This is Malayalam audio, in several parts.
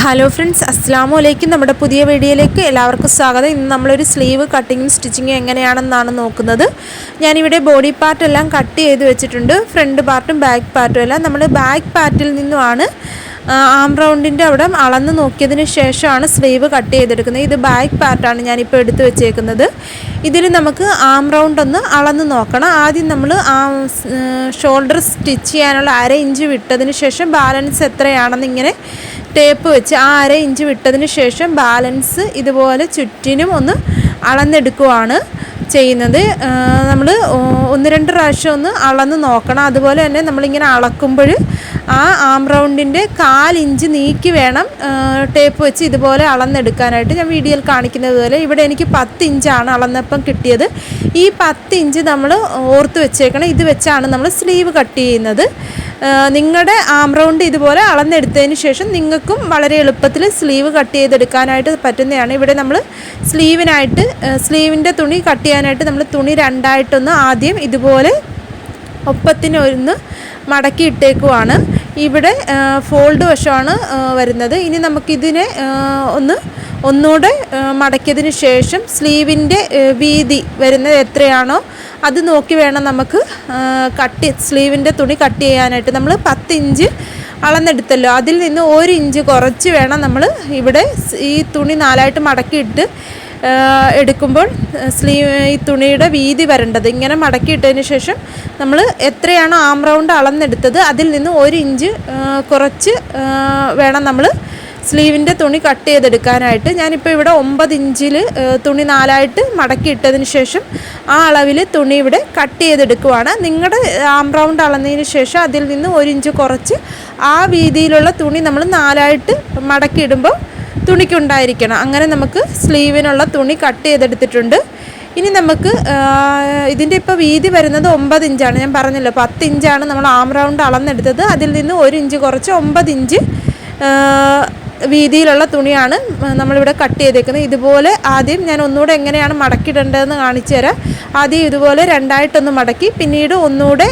ഹലോ ഫ്രണ്ട്സ്, അസ്സലാമു അലൈക്കും. നമ്മുടെ പുതിയ വീഡിയോയിലേക്ക് എല്ലാവർക്കും സ്വാഗതം. ഇന്ന് നമ്മളൊരു സ്ലീവ് കട്ടിങ്ങും സ്റ്റിച്ചിങ്ങും എങ്ങനെയാണെന്നാണ് നോക്കുന്നത്. ഞാനിവിടെ ബോഡി പാർട്ടെല്ലാം കട്ട് ചെയ്ത് വെച്ചിട്ടുണ്ട്. ഫ്രണ്ട് പാർട്ടും ബാക്ക് പാർട്ടും എല്ലാം. നമ്മൾ ബാക്ക് പാർട്ടിൽ നിന്നുമാണ് ആം റൗണ്ടിൻ്റെ അവിടെ അളന്ന് നോക്കിയതിന് ശേഷമാണ് സ്ലീവ് കട്ട് ചെയ്തെടുക്കുന്നത്. ഇത് ബാക്ക് പാർട്ടാണ് ഞാനിപ്പോൾ എടുത്ത് വെച്ചേക്കുന്നത്. ഇതിൽ നമുക്ക് ആം റൗണ്ട് ഒന്ന് അളന്ന് നോക്കണം. ആദ്യം നമ്മൾ ഷോൾഡർ സ്റ്റിച്ച് ചെയ്യാനുള്ള 1/2 ഇഞ്ച് വിട്ടതിന് ശേഷം ബാലൻസ് എത്രയാണെന്ന് ഇങ്ങനെ ടേപ്പ് വെച്ച് ആ 1/2 ഇഞ്ച് വിട്ടതിന് ശേഷം ബാലൻസ് ഇതുപോലെ ചുറ്റിനും ഒന്ന് അളന്നെടുക്കുകയാണ് ചെയ്യുന്നത്. നമ്മൾ 1-2 പ്രാവശ്യം ഒന്ന് അളന്ന് നോക്കണം. അതുപോലെ തന്നെ നമ്മളിങ്ങനെ അളക്കുമ്പോൾ ആ ആം റൗണ്ടിൻ്റെ 1/4 ഇഞ്ച് നീക്കി വേണം ടേപ്പ് വെച്ച് ഇതുപോലെ അളന്നെടുക്കാനായിട്ട്. ഞാൻ വീഡിയോയിൽ കാണിക്കുന്നത് പോലെ ഇവിടെ എനിക്ക് 10 ഇഞ്ചാണ് അളന്നപ്പം കിട്ടിയത്. ഈ 10 ഇഞ്ച് നമ്മൾ ഓർത്ത് വെച്ചേക്കണം. ഇത് വെച്ചാണ് നമ്മൾ സ്ലീവ് കട്ട് ചെയ്യുന്നത്. നിങ്ങളുടെ ആം റൗണ്ട് ഇതുപോലെ അളന്നെടുത്തതിന് ശേഷം നിങ്ങൾക്കും വളരെ എളുപ്പത്തിൽ സ്ലീവ് കട്ട് ചെയ്തെടുക്കാനായിട്ട് പറ്റുന്നതാണ്. ഇവിടെ നമ്മൾ സ്ലീവിൻ്റെ തുണി കട്ട് ചെയ്യാനായിട്ട് നമ്മൾ തുണി രണ്ടായിട്ടൊന്ന് ആദ്യം ഇതുപോലെ ഒപ്പത്തിനൊന്ന് മടക്കി ഇട്ടേക്കുവാണ്. ഇവിടെ ഫോൾഡ് വശമാണ് വരുന്നത്. ഇനി നമുക്കിതിനെ ഒന്നുകൂടെ മടക്കിയതിന് ശേഷം സ്ലീവിൻ്റെ വീതി വരുന്നത് എത്രയാണോ അത് നോക്കി വേണം നമുക്ക് സ്ലീവിൻ്റെ തുണി കട്ട് ചെയ്യാനായിട്ട്. നമ്മൾ 10 ഇഞ്ച് അളന്നെടുത്തല്ലോ, അതിൽ നിന്ന് 1 ഇഞ്ച് കുറച്ച് വേണം നമ്മൾ ഇവിടെ ഈ തുണി 4ആയിട്ട് മടക്കിയിട്ട് എടുക്കുമ്പോൾ ഈ തുണിയുടെ വീതി വരേണ്ടത്. ഇങ്ങനെ മടക്കിയിട്ടതിന് ശേഷം നമ്മൾ എത്രയാണോ ആം റൗണ്ട് അളന്നെടുത്തത് അതിൽ നിന്ന് 1 ഇഞ്ച് കുറച്ച് വേണം നമ്മൾ സ്ലീവിൻ്റെ തുണി കട്ട് ചെയ്തെടുക്കാനായിട്ട്. ഞാനിപ്പോൾ ഇവിടെ 9 ഇഞ്ചിൽ തുണി 4ആയിട്ട് മടക്കിയിട്ടതിന് ശേഷം ആ അളവിൽ തുണി ഇവിടെ കട്ട് ചെയ്തെടുക്കുവാണ്. നിങ്ങളുടെ ആം റൗണ്ട് അളന്നതിന് ശേഷം അതിൽ നിന്ന് 1 ഇഞ്ച് കുറച്ച് ആ വീതിയിലുള്ള തുണി നമ്മൾ 4ആയിട്ട് മടക്കിയിടുമ്പോൾ തുണിക്കുണ്ടായിരിക്കണം. അങ്ങനെ നമുക്ക് സ്ലീവിനുള്ള തുണി കട്ട് ചെയ്തെടുത്തിട്ടുണ്ട്. ഇനി നമുക്ക് ഇതിൻ്റെ ഇപ്പോൾ വീതി വരുന്നത് 9 ഇഞ്ചാണ്. ഞാൻ പറഞ്ഞല്ലോ 10 ഇഞ്ചാണ് നമ്മൾ ആം റൗണ്ട് അളന്നെടുത്തത്. അതിൽ നിന്ന് 1 ഇഞ്ച് കുറച്ച് 9 ഇഞ്ച് വീതിയിലുള്ള തുണിയാണ് നമ്മളിവിടെ കട്ട് ചെയ്തേക്കുന്നത്. ഇതുപോലെ ആദ്യം ഞാൻ ഒന്നുകൂടെ എങ്ങനെയാണ് മടക്കിയിടേണ്ടതെന്ന് കാണിച്ചു തരാം. ആദ്യം ഇതുപോലെ രണ്ടായിട്ടൊന്ന് മടക്കി പിന്നീട് ഒന്നുകൂടെ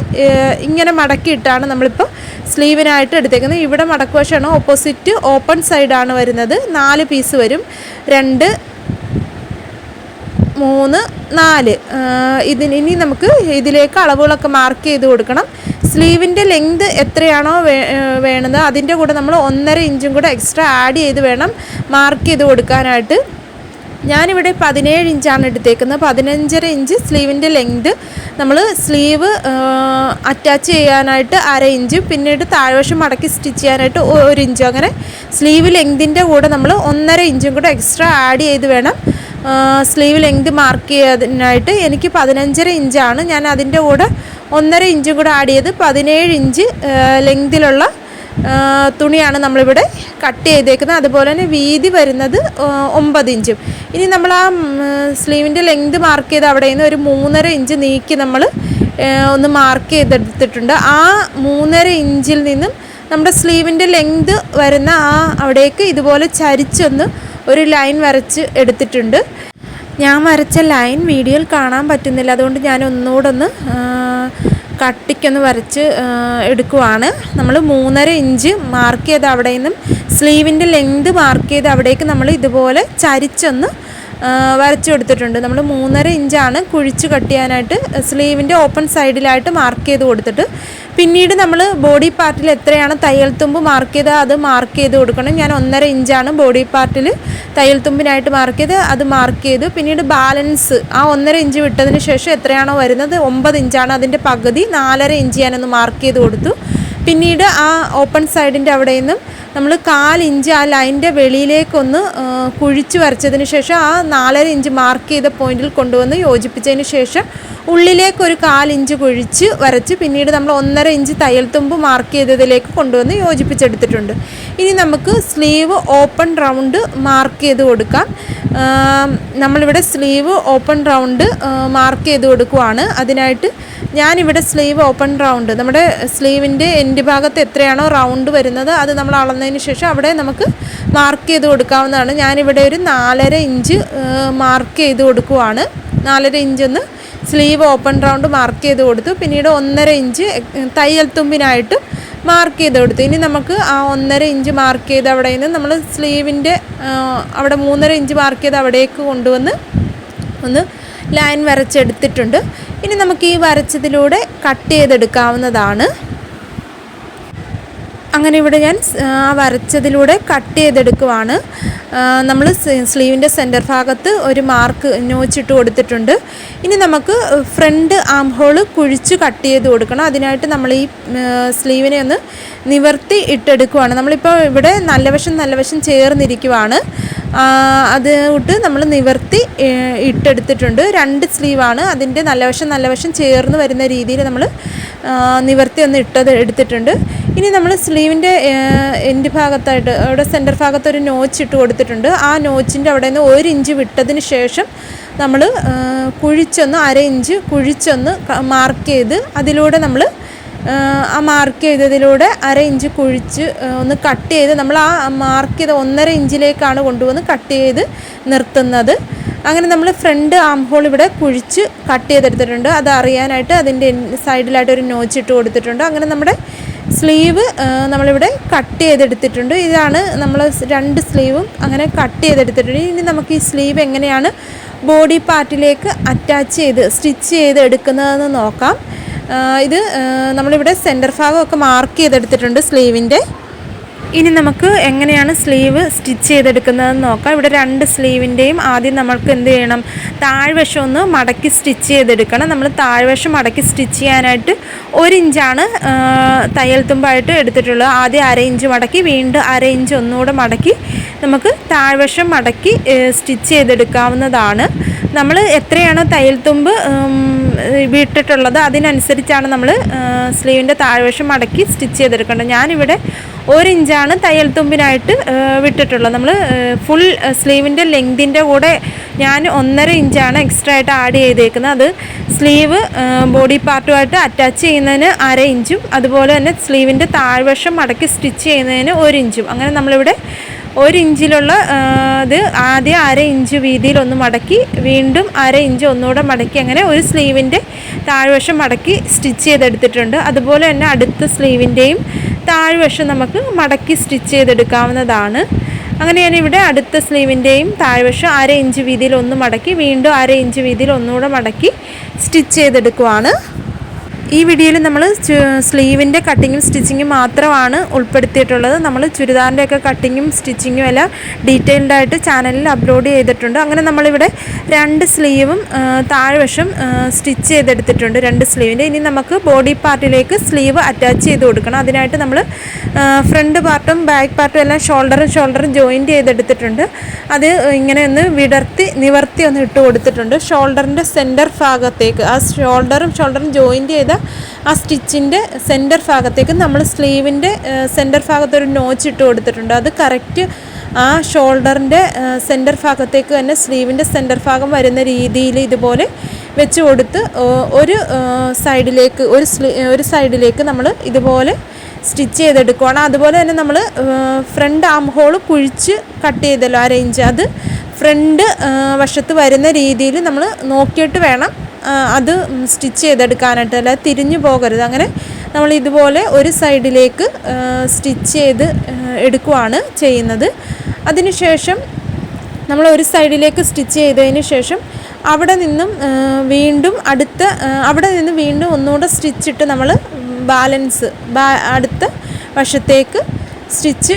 ഇങ്ങനെ മടക്കിയിട്ടാണ് നമ്മളിപ്പോൾ സ്ലീവിനായിട്ട് എടുത്തേക്കുന്നത്. ഇവിടെ മടക്കുവശമാണ് ഓപ്പോസിറ്റ് ഓപ്പൺ സൈഡാണ് വരുന്നത്. 4 പീസ് വരും. 2, 3, 4. ഇനി നമുക്ക് ഇതിലേക്ക് അളവുകളൊക്കെ മാർക്ക് ചെയ്ത് കൊടുക്കണം. സ്ലീവിൻ്റെ ലെങ്ത് എത്രയാണോ വേണത് അതിൻ്റെ കൂടെ നമ്മൾ 1.5 ഇഞ്ചും കൂടെ എക്സ്ട്രാ ആഡ് ചെയ്ത് വേണം മാർക്ക് ചെയ്ത് കൊടുക്കാനായിട്ട്. ഞാനിവിടെ 17 ഇഞ്ചാണ് എടുത്തേക്കുന്നത്. 15.5 ഇഞ്ച് സ്ലീവിൻ്റെ ലെങ്ത് നമ്മൾ സ്ലീവ് അറ്റാച്ച് ചെയ്യാനായിട്ട് 1/2 ഇഞ്ചും പിന്നീട് താഴ്വശം മടക്കി സ്റ്റിച്ച് ചെയ്യാനായിട്ട് 1 ഇഞ്ചും, അങ്ങനെ സ്ലീവ് ലെങ്തിൻ്റെ കൂടെ നമ്മൾ 1.5 ഇഞ്ചും കൂടെ എക്സ്ട്രാ ആഡ് ചെയ്ത് വേണം സ്ലീവ് ലെങ്ത് മാർക്ക് ചെയ്യാനായിട്ട്. എനിക്ക് 15.5 ഇഞ്ചാണ്. ഞാൻ അതിൻ്റെ കൂടെ 1.5 ഇഞ്ചും കൂടെ ആഡ് ചെയ്ത് 17 ഇഞ്ച് ലെങ്തിലുള്ള തുണിയാണ് നമ്മളിവിടെ കട്ട് ചെയ്തേക്കുന്നത്. അതുപോലെ തന്നെ വീതി വരുന്നത് 9 ഇഞ്ചും. ഇനി നമ്മൾ ആ സ്ലീവിൻ്റെ ലെങ്ത് മാർക്ക് ചെയ്ത് അവിടെ നിന്ന് ഒരു 3.5 ഇഞ്ച് നീക്കി നമ്മൾ ഒന്ന് മാർക്ക് ചെയ്തെടുത്തിട്ടുണ്ട്. ആ 3.5 ഇഞ്ചിൽ നിന്നും നമ്മുടെ സ്ലീവിൻ്റെ ലെങ്ത് വരുന്ന അവിടേക്ക് ഇതുപോലെ ചരിച്ചൊന്ന് ഒരു ലൈൻ വരച്ച് എടുത്തിട്ടുണ്ട്. ഞാൻ വരച്ച ലൈൻ വീഡിയോയിൽ കാണാൻ പറ്റുന്നില്ല, അതുകൊണ്ട് ഞാൻ ഒന്നുകൂടെ കട്ടിക്കൊന്ന് വരച്ച് എടുക്കുവാണ്. നമ്മൾ 3.5 ഇഞ്ച് മാർക്ക് ചെയ്ത് അവിടെ നിന്നും സ്ലീവിൻ്റെ ലെങ്ത് മാർക്ക് ചെയ്ത് അവിടേക്ക് നമ്മൾ ഇതുപോലെ ചരിച്ചൊന്ന് വരച്ചു കൊടുത്തിട്ടുണ്ട്. നമ്മൾ 3.5 ഇഞ്ചാണ് കുഴിച്ച് കട്ട് ചെയ്യാനായിട്ട് സ്ലീവിൻ്റെ ഓപ്പൺ സൈഡിലായിട്ട് മാർക്ക് ചെയ്ത് കൊടുത്തിട്ട് പിന്നീട് നമ്മൾ ബോഡി പാർട്ടിൽ എത്രയാണ് തയ്യൽ തുമ്പ് മാർക്ക് ചെയ്ത് അത് മാർക്ക് ചെയ്ത് കൊടുക്കണം. ഞാൻ 1.5 ഇഞ്ചാണ് ബോഡി പാർട്ടിൽ തയ്യൽ തുമ്പിനായിട്ട് മാർക്ക് ചെയ്ത് അത് മാർക്ക് ചെയ്തു. പിന്നീട് ബാലൻസ് ആ 1.5 ഇഞ്ച് വിട്ടതിന് ശേഷം എത്രയാണോ വരുന്നത് 9 ഇഞ്ചാണ് അതിൻ്റെ പകുതി 4.5 ഇഞ്ച് ഞാനൊന്ന് മാർക്ക് ചെയ്ത് കൊടുത്തു. പിന്നീട് ആ ഓപ്പൺ സൈഡിൻ്റെ അവിടെ നിന്നും നമ്മൾ 1/4 ഇഞ്ച് ആ ലൈനിൻ്റെ വെളിയിലേക്കൊന്ന് കുഴിച്ച് വരച്ചതിന് ശേഷം ആ 4.5 ഇഞ്ച് മാർക്ക് ചെയ്ത പോയിന്റിൽ കൊണ്ടുവന്ന് യോജിപ്പിച്ചതിന് ശേഷം ഉള്ളിലേക്കൊരു 1/4 ഇഞ്ച് കുഴിച്ച് വരച്ച് പിന്നീട് നമ്മൾ 1.5 ഇഞ്ച് തയ്യൽ തുമ്പ് മാർക്ക് ചെയ്തതിലേക്ക് കൊണ്ടുവന്ന് യോജിപ്പിച്ചെടുത്തിട്ടുണ്ട്. ഇനി നമുക്ക് സ്ലീവ് ഓപ്പൺ റൗണ്ട് മാർക്ക് ചെയ്ത് കൊടുക്കാം. നമ്മളിവിടെ സ്ലീവ് ഓപ്പൺ റൗണ്ട് മാർക്ക് ചെയ്ത് കൊടുക്കുവാണ്. അതിനായിട്ട് ഞാനിവിടെ സ്ലീവ് ഓപ്പൺ റൗണ്ട് നമ്മുടെ സ്ലീവിൻ്റെ എൻഡ് ഭാഗത്ത് എത്രയാണോ റൗണ്ട് വരുന്നത് അത് നമ്മൾ അളന്നതിന് ശേഷം അവിടെ നമുക്ക് മാർക്ക് ചെയ്ത് കൊടുക്കാവുന്നതാണ്. ഞാനിവിടെ ഒരു 4.5 ഇഞ്ച് മാർക്ക് ചെയ്ത് കൊടുക്കുവാണ്. 4.5 ഇഞ്ചൊന്ന് സ്ലീവ് ഓപ്പൺ റൗണ്ട് മാർക്ക് ചെയ്ത് കൊടുത്തു. പിന്നീട് 1.5 ഇഞ്ച് തയ്യൽ തുമ്പിനായിട്ട് മാർക്ക് ചെയ്ത് കൊടുത്തു. ഇനി നമുക്ക് ആ 1.5 ഇഞ്ച് മാർക്ക് ചെയ്ത് അവിടെ നിന്ന് നമ്മൾ സ്ലീവിൻ്റെ അവിടെ 3.5 ഇഞ്ച് മാർക്ക് ചെയ്ത് അവിടേക്ക് കൊണ്ടുവന്ന് ഒന്ന് ലൈൻ വരച്ചെടുത്തിട്ടുണ്ട്. ഇനി നമുക്ക് ഈ വരച്ചതിലൂടെ കട്ട് ചെയ്തെടുക്കാവുന്നതാണ്. അങ്ങനെ ഇവിടെ ഞാൻ ആ വരച്ചതിലൂടെ കട്ട് ചെയ്തെടുക്കുവാണ്. നമ്മൾ സ്ലീവിൻ്റെ സെൻറ്റർ ഭാഗത്ത് ഒരു മാർക്ക് നോച്ചിട്ട് കൊടുത്തിട്ടുണ്ട്. ഇനി നമുക്ക് ഫ്രണ്ട് ആം ഹോള് കുഴിച്ച് കട്ട് ചെയ്ത് കൊടുക്കണം. അതിനായിട്ട് നമ്മൾ ഈ സ്ലീവിനെ ഒന്ന് നിവർത്തി ഇട്ടെടുക്കുവാണ്. നമ്മളിപ്പോൾ ഇവിടെ നല്ല വശം ചേർന്നിരിക്കുവാണ്. അത് തൊട്ട് നമ്മൾ നിവർത്തി ഇട്ടെടുത്തിട്ടുണ്ട്. 2 സ്ലീവാണ്. അതിൻ്റെ നല്ല വശം ചേർന്ന് വരുന്ന രീതിയിൽ നമ്മൾ നിവർത്തി ഒന്ന് എടുത്തിട്ടുണ്ട്. ഇനി നമ്മൾ സ്ലീവിൻ്റെ എൻഡ് ഭാഗത്തായിട്ട് അവിടെ സെൻറ്റർ ഭാഗത്ത് ഒരു നോച്ച് ഇട്ട് കൊടുത്തിട്ടുണ്ട്. ആ നോച്ചിൻ്റെ അവിടെ നിന്ന് 1 ഇഞ്ച് വിട്ടതിന് ശേഷം നമ്മൾ കുഴിച്ചൊന്ന് 1/2 ഇഞ്ച് കുഴിച്ചൊന്ന് മാർക്ക് ചെയ്ത് അതിലൂടെ നമ്മൾ ആ മാർക്ക് ചെയ്തതിലൂടെ 1/2 ഇഞ്ച് കുഴിച്ച് ഒന്ന് കട്ട് ചെയ്ത് നമ്മൾ ആ മാർക്ക് ചെയ്ത 1.5 ഇഞ്ചിലേക്കാണ് കൊണ്ടുവന്ന് കട്ട് ചെയ്ത് നിർത്തുന്നത്. അങ്ങനെ നമ്മൾ ഫ്രണ്ട് ആം ഹോൾ ഇവിടെ കുഴിച്ച് കട്ട് ചെയ്തെടുത്തിട്ടുണ്ട്. അത് അറിയാനായിട്ട് അതിൻ്റെ സൈഡിലായിട്ട് ഒരു നോച്ച് ഇട്ട് കൊടുത്തിട്ടുണ്ട്. അങ്ങനെ നമ്മുടെ സ്ലീവ് നമ്മളിവിടെ കട്ട് ചെയ്തെടുത്തിട്ടുണ്ട്. ഇതാണ് നമ്മൾ 2 സ്ലീവും അങ്ങനെ കട്ട് ചെയ്തെടുത്തിട്ടുണ്ട്. ഇനി നമുക്ക് ഈ സ്ലീവ് എങ്ങനെയാണ് ബോഡി പാർട്ടിലേക്ക് അറ്റാച്ച് ചെയ്ത് സ്റ്റിച്ച് ചെയ്ത് എടുക്കുന്നതെന്ന് നോക്കാം. ഇത് നമ്മളിവിടെ സെൻറ്റർ ഭാഗമൊക്കെ മാർക്ക് ചെയ്തെടുത്തിട്ടുണ്ട് സ്ലീവിൻ്റെ. ഇനി നമുക്ക് എങ്ങനെയാണ് സ്ലീവ് സ്റ്റിച്ച് ചെയ്തെടുക്കുന്നതെന്ന് നോക്കാം. ഇവിടെ 2 സ്ലീവിൻ്റെയും ആദ്യം നമ്മൾക്ക് എന്ത് ചെയ്യണം, താഴ്വശം ഒന്ന് മടക്കി സ്റ്റിച്ച് ചെയ്തെടുക്കണം. നമ്മൾ താഴ്വശം മടക്കി സ്റ്റിച്ച് ചെയ്യാനായിട്ട് 1 ഇഞ്ചാണ് തയ്യൽ തുമ്പായിട്ട് എടുത്തിട്ടുള്ളത്. ആദ്യം 1/2 ഇഞ്ച് മടക്കി വീണ്ടും 1/2 ഇഞ്ച് ഒന്നുകൂടെ മടക്കി നമുക്ക് താഴ്വശം മടക്കി സ്റ്റിച്ച് ചെയ്തെടുക്കാവുന്നതാണ്. നമ്മൾ എത്രയാണോ തയ്യൽ തുമ്പ് വിട്ടിട്ടുള്ളത് അതിനനുസരിച്ചാണ് നമ്മൾ സ്ലീവിൻ്റെ താഴ്വശം മടക്കി സ്റ്റിച്ച് ചെയ്തെടുക്കേണ്ടത്. ഞാനിവിടെ 1 ഇഞ്ചാണ് തയ്യൽ തുമ്പിനായിട്ട് വിട്ടിട്ടുള്ളത്. നമ്മൾ ഫുൾ സ്ലീവിൻ്റെ ലെങ്തിൻ്റെ കൂടെ ഞാൻ 1.5 ഇഞ്ചാണ് എക്സ്ട്രാ ആയിട്ട് ആഡ് ചെയ്തേക്കുന്നത്. അത് സ്ലീവ് ബോഡി പാർട്ടുമായിട്ട് അറ്റാച്ച് ചെയ്യുന്നതിന് 1/2 ഇഞ്ചും അതുപോലെ തന്നെ സ്ലീവിൻ്റെ താഴ്വശം മടക്കി സ്റ്റിച്ച് ചെയ്യുന്നതിന് 1 ഇഞ്ചും. അങ്ങനെ നമ്മളിവിടെ 1 ഇഞ്ചിലുള്ള ഇത് ആദ്യം 1/2 ഇഞ്ച് വീതിയിൽ ഒന്ന് മടക്കി വീണ്ടും 1/2 ഇഞ്ച് ഒന്നുകൂടെ മടക്കി അങ്ങനെ ഒരു സ്ലീവിൻ്റെ താഴ്വശം മടക്കി സ്റ്റിച്ച് ചെയ്തെടുത്തിട്ടുണ്ട്. അതുപോലെ തന്നെ അടുത്ത സ്ലീവിൻ്റെയും താഴ്വശം നമുക്ക് മടക്കി സ്റ്റിച്ച് ചെയ്തെടുക്കാവുന്നതാണ്. അങ്ങനെ ഞാനിവിടെ അടുത്ത സ്ലീവിൻ്റെയും താഴ്വശം 1/2 ഇഞ്ച് വീതിയിൽ ഒന്ന് മടക്കി വീണ്ടും 1/2 ഇഞ്ച് വീതിയിൽ ഒന്നുകൂടെ മടക്കി സ്റ്റിച്ച് ചെയ്തെടുക്കുവാണ്. ഈ വീഡിയോയിൽ നമ്മൾ സ്ലീവിൻ്റെ കട്ടിങ്ങും സ്റ്റിച്ചിങ്ങും മാത്രമാണ് ഉൾപ്പെടുത്തിയിട്ടുള്ളത്. നമ്മൾ ചുരിദാറിൻ്റെയൊക്കെ കട്ടിങ്ങും സ്റ്റിച്ചിങ്ങും എല്ലാം ഡീറ്റെയിൽഡ് ആയിട്ട് ചാനലിൽ അപ്ലോഡ് ചെയ്തിട്ടുണ്ട്. അങ്ങനെ നമ്മളിവിടെ 2 സ്ലീവും താഴ്വശം സ്റ്റിച്ച് ചെയ്തെടുത്തിട്ടുണ്ട് 2 സ്ലീവിൻ്റെ. ഇനി നമുക്ക് ബോഡി പാർട്ടിലേക്ക് സ്ലീവ് അറ്റാച്ച് ചെയ്ത് കൊടുക്കണം. അതിനായിട്ട് നമ്മൾ ഫ്രണ്ട് പാർട്ടും ബാക്ക് പാർട്ടും എല്ലാം ഷോൾഡറും ജോയിൻറ്റ് ചെയ്തെടുത്തിട്ടുണ്ട്. അത് ഇങ്ങനെ ഒന്ന് നിവർത്തി ഒന്ന് ഇട്ട് കൊടുത്തിട്ടുണ്ട്. ഷോൾഡറിൻ്റെ സെൻറ്റർ ഭാഗത്തേക്ക് ആ ഷോൾഡറും ജോയിൻറ്റ് ചെയ്ത ആ സ്റ്റിച്ചിൻ്റെ സെൻറ്റർ ഭാഗത്തേക്ക് നമ്മൾ സ്ലീവിൻ്റെ സെൻറ്റർ ഭാഗത്തൊരു നോച്ച് ഇട്ട് കൊടുത്തിട്ടുണ്ട്. അത് കറക്റ്റ് ആ ഷോൾഡറിൻ്റെ സെൻറ്റർ ഭാഗത്തേക്ക് തന്നെ സ്ലീവിൻ്റെ സെൻറ്റർ ഭാഗം വരുന്ന രീതിയിൽ ഇതുപോലെ വെച്ച് കൊടുത്ത് ഒരു സൈഡിലേക്ക് നമ്മൾ ഇതുപോലെ സ്റ്റിച്ച് ചെയ്തെടുക്കുകയാണ്. അതുപോലെ തന്നെ നമ്മൾ ഫ്രണ്ട് ആം ഹോൾ കുഴിച്ച് കട്ട് ചെയ്തല്ലോ 1/2 ഇഞ്ച്, അത് ഫ്രണ്ട് വശത്ത് വരുന്ന രീതിയിൽ നമ്മൾ നോക്കിയിട്ട് വേണം അത് സ്റ്റിച്ച് ചെയ്തെടുക്കാനായിട്ട്, അല്ലാതെ തിരിഞ്ഞു പോകരുത്. അങ്ങനെ നമ്മൾ ഇതുപോലെ ഒരു സൈഡിലേക്ക് സ്റ്റിച്ച് ചെയ്ത് എടുക്കുകയാണ് ചെയ്യുന്നത്. അതിനുശേഷം നമ്മൾ ഒരു സൈഡിലേക്ക് സ്റ്റിച്ച് ചെയ്തതിന് ശേഷം അവിടെ നിന്നും വീണ്ടും ഒന്നുകൂടെ സ്റ്റിച്ചിട്ട് നമ്മൾ അടുത്ത വശത്തേക്ക് സ്റ്റിച്ച്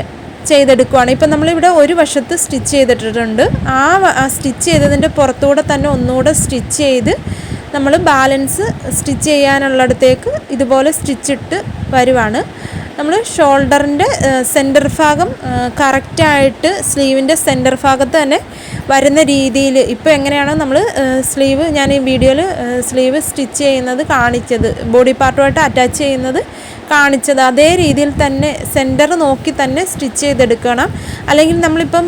ചെയ്തെടുക്കുകയാണ്. ഇപ്പം നമ്മളിവിടെ ഒരു വശത്ത് സ്റ്റിച്ച് ചെയ്തിട്ടുണ്ട്. ആ സ്റ്റിച്ച് ചെയ്തതിൻ്റെ പുറത്തൂടെ തന്നെ ഒന്നുകൂടെ സ്റ്റിച്ച് ചെയ്ത് നമ്മൾ ബാലൻസ് സ്റ്റിച്ച് ചെയ്യാനുള്ളിടത്തേക്ക് ഇതുപോലെ സ്റ്റിച്ചിട്ട് വരുവാണ്. നമ്മൾ ഷോൾഡറിൻ്റെ സെൻറ്റർ ഭാഗം കറക്റ്റായിട്ട് സ്ലീവിൻ്റെ സെൻറ്റർ ഭാഗത്ത് തന്നെ വരുന്ന രീതിയിൽ ഇപ്പോൾ എങ്ങനെയാണോ നമ്മൾ ഞാൻ ഈ വീഡിയോയിൽ സ്ലീവ് സ്റ്റിച്ച് ചെയ്യുന്നത് കാണിച്ചത്, ബോഡി പാർട്ടുമായിട്ട് അറ്റാച്ച് ചെയ്യുന്നത് കാണിച്ചത്, അതേ രീതിയിൽ തന്നെ സെൻറ്റർ നോക്കി തന്നെ സ്റ്റിച്ച് ചെയ്തെടുക്കണം. അല്ലെങ്കിൽ നമ്മളിപ്പം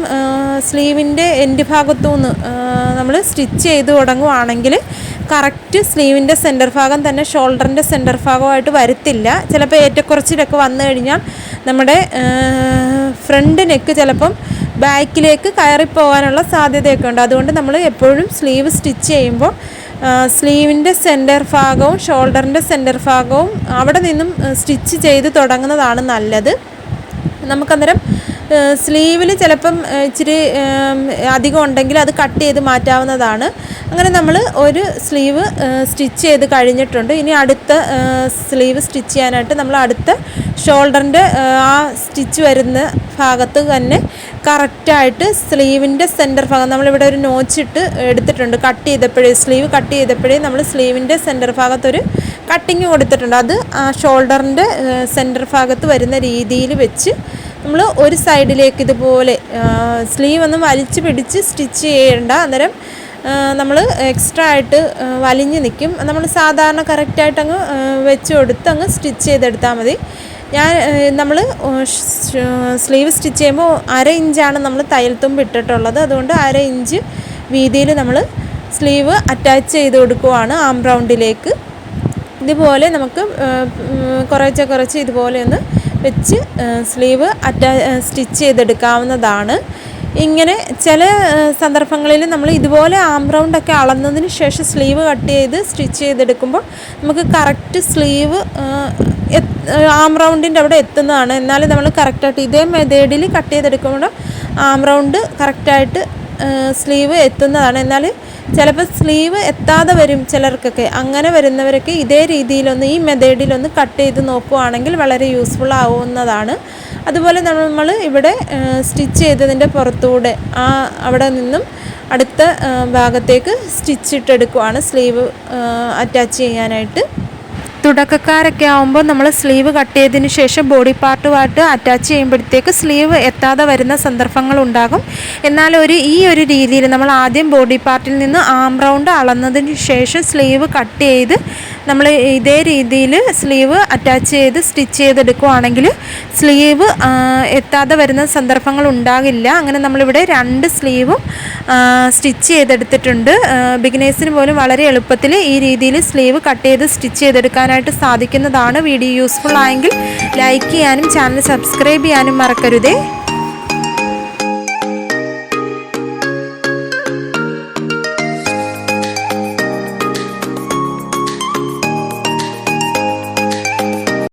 സ്ലീവിൻ്റെ എൻഡ് ഭാഗത്തുനിന്ന് നമ്മൾ സ്റ്റിച്ച് ചെയ്ത് തുടങ്ങുവാണെങ്കിൽ കറക്റ്റ് സ്ലീവിൻ്റെ സെൻറ്റർ ഭാഗം തന്നെ ഷോൾഡറിൻ്റെ സെൻറ്റർ ഭാഗമായിട്ട് വരത്തില്ല. ചിലപ്പോൾ ഏറ്റക്കുറച്ചിലൊക്കെ വന്നു കഴിഞ്ഞാൽ നമ്മുടെ ഫ്രണ്ട് നെക്ക് ചിലപ്പം ബാക്കിലേക്ക് കയറിപ്പോകാനുള്ള സാധ്യതയൊക്കെ ഉണ്ട്. അതുകൊണ്ട് നമ്മൾ എപ്പോഴും സ്ലീവ് സ്റ്റിച്ച് ചെയ്യുമ്പോൾ സ്ലീവിൻ്റെ സെൻറ്റർ ഭാഗവും ഷോൾഡറിൻ്റെ സെൻറ്റർ ഭാഗവും അവിടെ നിന്നും സ്റ്റിച്ച് ചെയ്ത് തുടങ്ങുന്നതാണ് നല്ലത്. നമുക്കന്നേരം സ്ലീവിൽ ചിലപ്പം ഇച്ചിരി അധികം ഉണ്ടെങ്കിൽ അത് കട്ട് ചെയ്ത് മാറ്റാവുന്നതാണ്. അങ്ങനെ നമ്മൾ ഒരു സ്ലീവ് സ്റ്റിച്ച് ചെയ്ത് കഴിഞ്ഞിട്ടുണ്ട്. ഇനി അടുത്ത സ്ലീവ് സ്റ്റിച്ച് ചെയ്യാനായിട്ട് നമ്മൾ അടുത്ത ഷോൾഡറിൻ്റെ ആ സ്റ്റിച്ച് വരുന്ന ഭാഗത്ത് തന്നെ കറക്റ്റായിട്ട് സ്ലീവിൻ്റെ സെൻറ്റർ ഭാഗം നമ്മളിവിടെ ഒരു നോച്ചിട്ട് എടുത്തിട്ടുണ്ട്. കട്ട് ചെയ്തപ്പോഴേ സ്ലീവ് കട്ട് ചെയ്തപ്പോഴേ നമ്മൾ സ്ലീവിൻ്റെ സെൻറ്റർ ഭാഗത്തൊരു കട്ടിങ് കൊടുത്തിട്ടുണ്ട്. അത് ആ ഷോൾഡറിൻ്റെ സെൻറ്റർ ഭാഗത്ത് വരുന്ന രീതിയിൽ വെച്ച് നമ്മൾ ഒരു സൈഡിലേക്ക് ഇതുപോലെ സ്ലീവ് ഒന്ന് വലിച്ച് പിടിച്ച് സ്റ്റിച്ച് ചെയ്യേണ്ട. അന്നേരം നമ്മൾ എക്സ്ട്രാ ആയിട്ട് വലിഞ്ഞ് നിൽക്കും. നമ്മൾ സാധാരണ കറക്റ്റായിട്ട് അങ്ങ് വെച്ച് കൊടുത്ത് അങ്ങ് സ്റ്റിച്ച് ചെയ്തെടുത്താൽ മതി. നമ്മൾ സ്ലീവ് സ്റ്റിച്ച് ചെയ്യുമ്പോൾ 1/2 ഇഞ്ചാണ് നമ്മൾ തയ്യൽ തുമ്പ് ഇട്ടിട്ടുള്ളത്. അതുകൊണ്ട് 1/2 ഇഞ്ച് വീതിയിൽ നമ്മൾ സ്ലീവ് അറ്റാച്ച് ചെയ്ത് കൊടുക്കുവാണ് ആം റൗണ്ടിലേക്ക്. ഇതുപോലെ നമുക്ക് കുറച്ച് ഇതുപോലെ ഒന്ന് വെച്ച് സ്ലീവ് സ്റ്റിച്ച് ചെയ്തെടുക്കാവുന്നതാണ്. ഇങ്ങനെ ചില സന്ദർഭങ്ങളിൽ നമ്മൾ ഇതുപോലെ ആം റൗണ്ടൊക്കെ അളന്നതിന് ശേഷം സ്ലീവ് കട്ട് ചെയ്ത് സ്റ്റിച്ച് ചെയ്തെടുക്കുമ്പോൾ നമുക്ക് കറക്റ്റ് സ്ലീവ് ആം റൗണ്ടിൻ്റെ അവിടെ എത്തുന്നതാണ്. എന്നാലും നമ്മൾ കറക്റ്റായിട്ട് ഇതേ മെത്തേഡിൽ കട്ട് ചെയ്തെടുക്കുമ്പോൾ ആം റൗണ്ട് കറക്റ്റായിട്ട് സ്ലീവ് എത്തുന്നതാണ്. എന്നാൽ ചിലപ്പോൾ സ്ലീവ് എത്താതെ വരും ചിലർക്കൊക്കെ. അങ്ങനെ വരുന്നവരൊക്കെ ഇതേ രീതിയിലൊന്ന് ഈ മെത്തേഡിലൊന്ന് കട്ട് ചെയ്ത് നോക്കുകയാണെങ്കിൽ വളരെ യൂസ്ഫുൾ ആവുന്നതാണ്. അതുപോലെ നമ്മൾ ഇവിടെ സ്റ്റിച്ച് ചെയ്തതിൻ്റെ പുറത്തൂടെ അവിടെ നിന്നും അടുത്ത ഭാഗത്തേക്ക് സ്റ്റിച്ചിട്ടെടുക്കുവാണ് സ്ലീവ് അറ്റാച്ച് ചെയ്യാനായിട്ട്. തുടക്കക്കാരൊക്കെ ആകുമ്പോൾ നമ്മൾ സ്ലീവ് കട്ട് ചെയ്തതിന് ശേഷം ബോഡി പാർട്ടുമായിട്ട് അറ്റാച്ച് ചെയ്യുമ്പോഴത്തേക്ക് സ്ലീവ് എത്താതെ വരുന്ന സന്ദർഭങ്ങളുണ്ടാകും. എന്നാൽ ഈ ഒരു രീതിയിൽ നമ്മൾ ആദ്യം ബോഡി പാർട്ടിൽ നിന്ന് ആം റൗണ്ട് അളന്നതിന് ശേഷം സ്ലീവ് കട്ട് ചെയ്ത് നമ്മൾ ഇതേ രീതിയിൽ സ്ലീവ് അറ്റാച്ച് ചെയ്ത് സ്റ്റിച്ച് ചെയ്തെടുക്കുകയാണെങ്കിൽ സ്ലീവ് എത്താതെ വരുന്ന സന്ദർഭങ്ങൾ ഉണ്ടാകില്ല. അങ്ങനെ നമ്മളിവിടെ 2 സ്ലീവും സ്റ്റിച്ച് ചെയ്തെടുത്തിട്ടുണ്ട്. ബിഗിനേഴ്സിന് പോലും വളരെ എളുപ്പത്തിൽ ഈ രീതിയിൽ സ്ലീവ് കട്ട് ചെയ്ത് സ്റ്റിച്ച് ചെയ്തെടുക്കാനായിട്ട് സാധിക്കുന്നതാണ്. വീഡിയോ യൂസ്ഫുൾ ആയെങ്കിൽ ലൈക്ക് ചെയ്യാനും ചാനൽ സബ്സ്ക്രൈബ് ചെയ്യാനും മറക്കരുതേ.